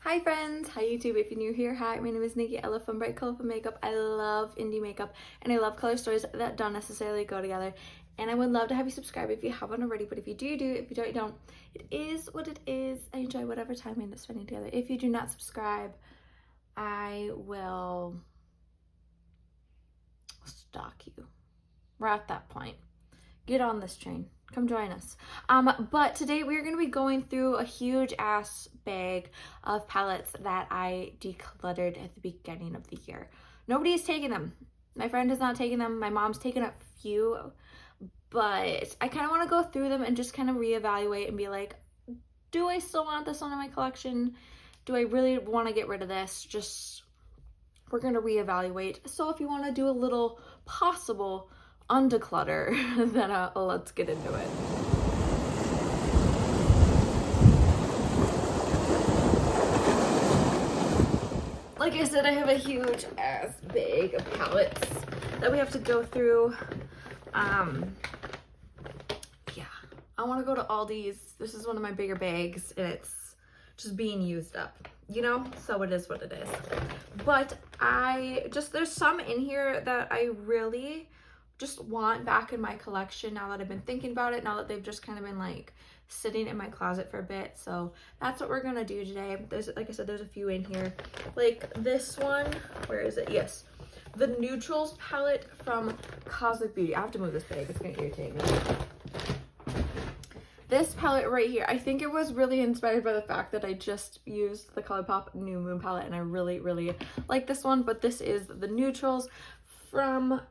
Hi friends, hi YouTube. If you're new here, hi, my name is Nikki. I love fun, bright, colorful makeup. I love indie makeup and I love color stories that don't necessarily go together. And I would love to have you subscribe if you haven't already, but if you do, do. If you don't, you don't. It is what it is. I enjoy whatever time we end up spending together. If you do not subscribe, I will stalk you. We're at that point. Get on this train. Come join us. But today we're going to be going through a huge ass bag of palettes that I decluttered at the beginning of the year. Nobody's taken them. My friend has not taken them. My mom's taken a few, but I kind of want to go through them and just kind of reevaluate and be like, do I still want this one in my collection? Do I really want to get rid of this? We're going to reevaluate. So if you want to do a little possible un-declutter, then let's get into it. Like I said, I have a huge ass bag of palettes that we have to go through. Yeah, I want to go to Aldi's. This is one of my bigger bags and it's just being used up, you know? So it is what it is. But there's some in here that I really just want back in my collection now that I've been thinking about it, now that they've just kind of been like sitting in my closet for a bit. So that's what we're gonna do today. There's, like I said, there's a few in here. Like this one, where is it? Yes, the Neutrals palette from Cosmic Beauty. I have to move this bag, it's gonna irritate me. This palette right here, I think it was really inspired by the fact that I just used the ColourPop New Moon palette and I really, really like this one. But this is the Neutrals from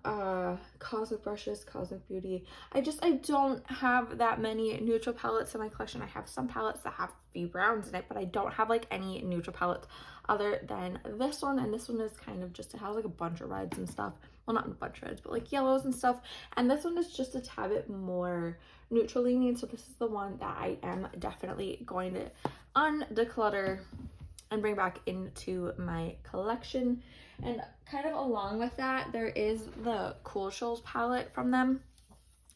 Cosmic Brushes, Cosmic Beauty. I don't have that many neutral palettes in my collection. I have some palettes that have a few browns in it, but I don't have like any neutral palettes other than this one. And this one is kind of just, it has like a bunch of reds and stuff. Well, not a bunch of reds, but like yellows and stuff. And this one is just a tad bit more neutral leaning. So this is the one that I am definitely going to un-declutter and bring back into my collection. And kind of along with that, there is the Cool Shows palette from them.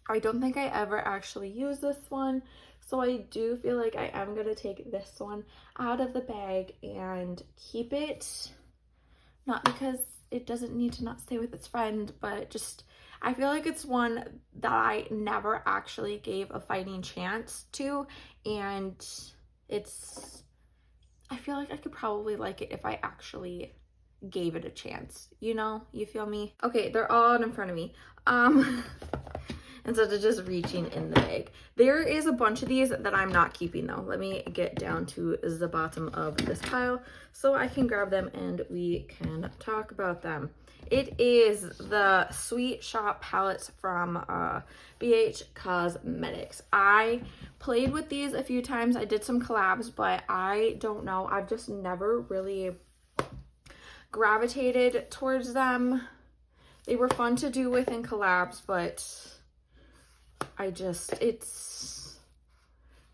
I don't think I ever actually use this one, so I do feel like I am going to take this one out of the bag and keep it. Not because it doesn't need to not stay with its friend, but just I feel like it's one that I never actually gave a fighting chance to, and I feel like I could probably like it if I actually gave it a chance, you know? You feel me? Okay, they're all in front of me. Instead of just reaching in the bag. There is a bunch of these that I'm not keeping though. Let me get down to the bottom of this pile so I can grab them and we can talk about them. It is the Sweet Shop palettes from BH Cosmetics. I played with these a few times. I did some collabs, but I don't know. I've just never really gravitated towards them. They were fun to do with in collabs, but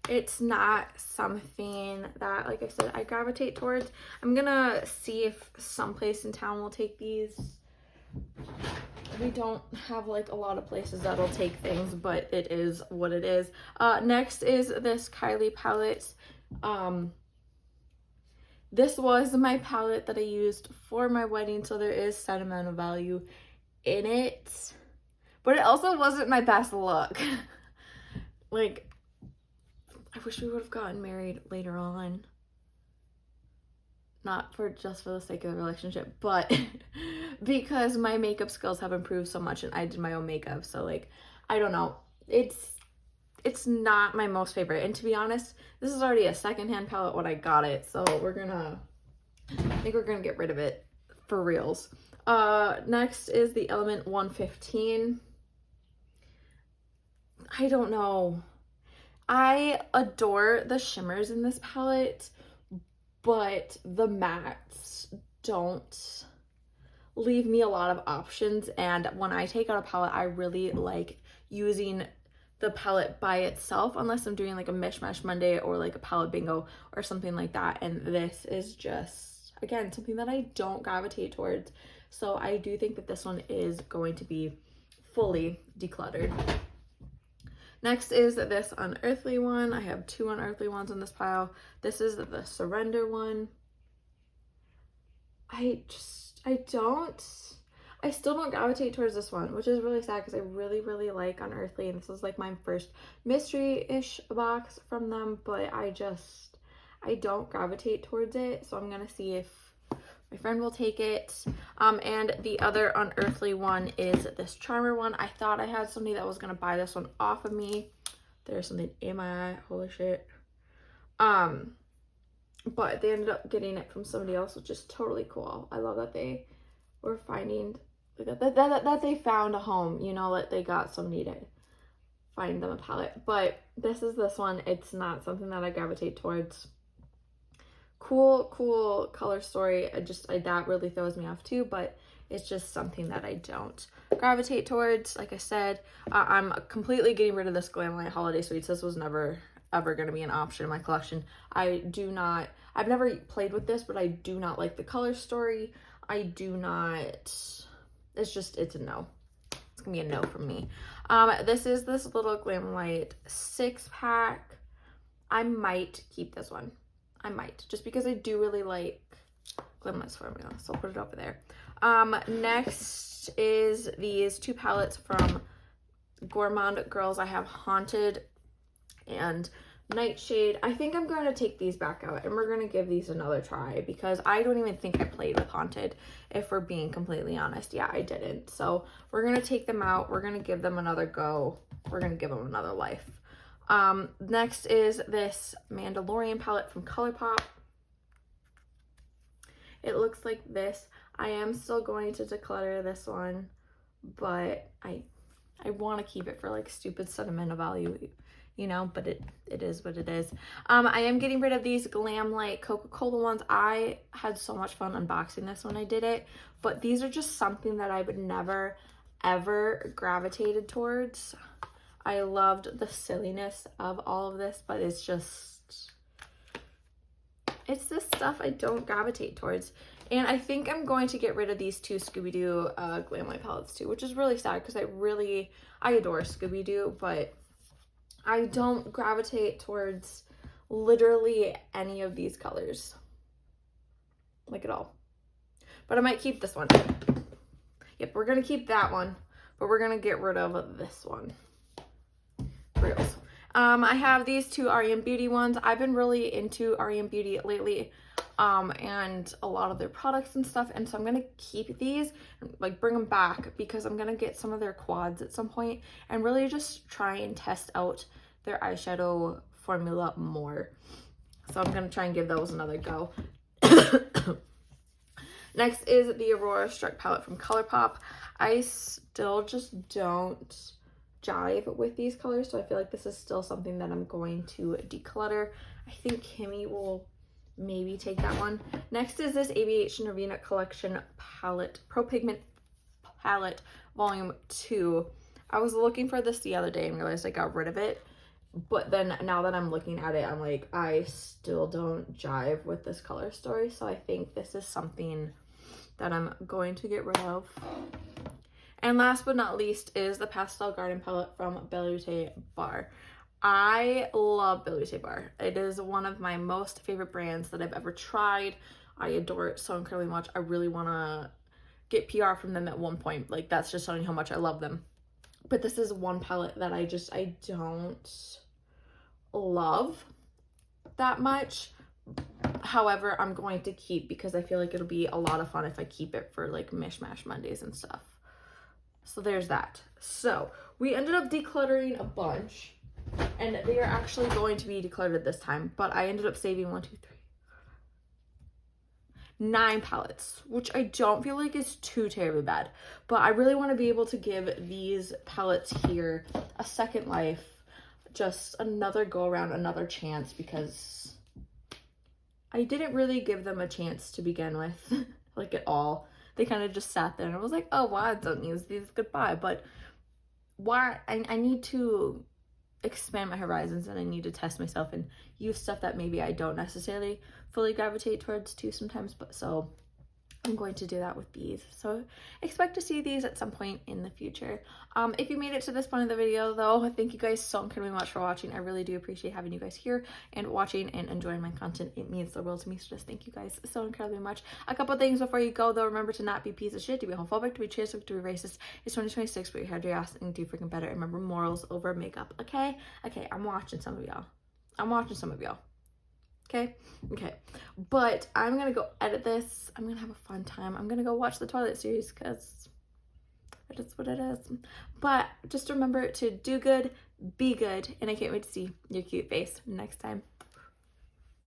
it's not something that, like I said, I gravitate towards. I'm gonna see if someplace in town will take these. We don't have like a lot of places that'll take things, but it is what it is. Next is this Kylie palette. This was my palette that I used for my wedding, so there is sentimental value in it. But it also wasn't my best look. Like, I wish we would have gotten married later on. Not for just for the sake of the relationship, but because my makeup skills have improved so much and I did my own makeup. So like, I don't know. It's not my most favorite. And to be honest, this is already a secondhand palette when I got it. So I think we're gonna get rid of it for reals. Next is the Element 115. I don't know. I adore the shimmers in this palette, but the mattes don't leave me a lot of options. And when I take out a palette, I really like using the palette by itself, unless I'm doing like a mishmash Monday or like a palette bingo or something like that. And this is just, again, something that I don't gravitate towards. So I do think that this one is going to be fully decluttered. Next is this Unearthly one. I have two Unearthly ones in this pile. This is the Surrender one. I still don't gravitate towards this one, which is really sad because I really, really like Unearthly, and this was like my first mystery-ish box from them, but I don't gravitate towards it, so I'm gonna see if my friend will take it. And the other Unearthly one is this Charmer one. I thought I had somebody that was gonna buy this one off of me. There's something in my eye, holy shit. But they ended up getting it from somebody else, which is totally cool. I love that they were finding, that they found a home, you know, that they got somebody to find them a palette. But this one. It's not something that I gravitate towards. Cool color story. That really throws me off too, but it's just something that I don't gravitate towards. Like I said, I'm completely getting rid of this Glamlight Holiday Sweets. This was never ever going to be an option in my collection. I've never played with this, but I do not like the color story. It's a no. It's gonna be a no from me. This is this little Glamlight 6-pack. I might keep this one. I might, just because I do really like Glamlight's formula, so I'll put it over there. Next is these 2 palettes from Gourmand Girls. I have Haunted and Nightshade. I think I'm going to take these back out and we're going to give these another try, because I don't even think I played with Haunted, if we're being completely honest. Yeah, I didn't. So we're going to take them out. We're going to give them another go. We're going to give them another life. Next is this Mandalorian palette from ColourPop. It looks like this. I am still going to declutter this one, but I want to keep it for like stupid sentimental value, you know, but it is what it is. I am getting rid of these Glamlight Coca-Cola ones. I had so much fun unboxing this when I did it, but these are just something that I would never ever gravitated towards. I loved the silliness of all of this, but it's this stuff I don't gravitate towards. And I think I'm going to get rid of these 2 Scooby-Doo Glamlight palettes too, which is really sad because I adore Scooby-Doo, but I don't gravitate towards literally any of these colors, like at all. But I might keep this one. Yep, we're going to keep that one, but we're going to get rid of this one. Reals. I have these 2 REM Beauty ones. I've been really into REM Beauty lately, and a lot of their products and stuff, and so I'm gonna keep these, like bring them back, because I'm gonna get some of their quads at some point and really just try and test out their eyeshadow formula more. So I'm gonna try and give those another go. Next is the Aurora Struck palette from ColourPop. I still just don't jive with these colors, so I feel like this is still something that I'm going to declutter. I think Kimmy will maybe take that one. Next is this ABH Nirvana Collection palette, Pro Pigment palette volume 2. I was looking for this the other day and realized I got rid of it, but then now that I'm looking at it, I'm like, I still don't jive with this color story, so I think this is something that I'm going to get rid of. And last but not least is the Pastel Garden palette from Belle Bar. I love Belle Bar. It is one of my most favorite brands that I've ever tried. I adore it so incredibly much. I really want to get PR from them at one point. Like, that's just showing how much I love them. But this is one palette that I don't love that much. However, I'm going to keep, because I feel like it'll be a lot of fun if I keep it for like Mishmash Mondays and stuff. So there's that. So we ended up decluttering a bunch, and they are actually going to be decluttered this time, but I ended up saving 9 palettes, which I don't feel like is too terribly bad, but I really want to be able to give these palettes here a second life, just another go around, another chance, because I didn't really give them a chance to begin with, like at all. They kind of just sat there and I was like, oh, well, I don't use these, goodbye. But why? I need to expand my horizons, and I need to test myself and use stuff that maybe I don't necessarily fully gravitate towards too sometimes. But so I'm going to do that with these. So expect to see these at some point in the future. If you made it to this point of the video though, thank you guys so incredibly much for watching. I really do appreciate having you guys here and watching and enjoying my content. It means the world to me, so just thank you guys so incredibly much. A couple things before you go though, remember to not be a piece of shit, to be homophobic, to be transphobic, to be racist. It's 2026, put your head to your ass and do freaking better. And remember, morals over makeup, okay? Okay, I'm watching some of y'all. Okay, but I'm gonna go edit this. I'm gonna have a fun time. I'm gonna go watch the Twilight series because it is what it is. But just remember to do good, be good, and I can't wait to see your cute face next time.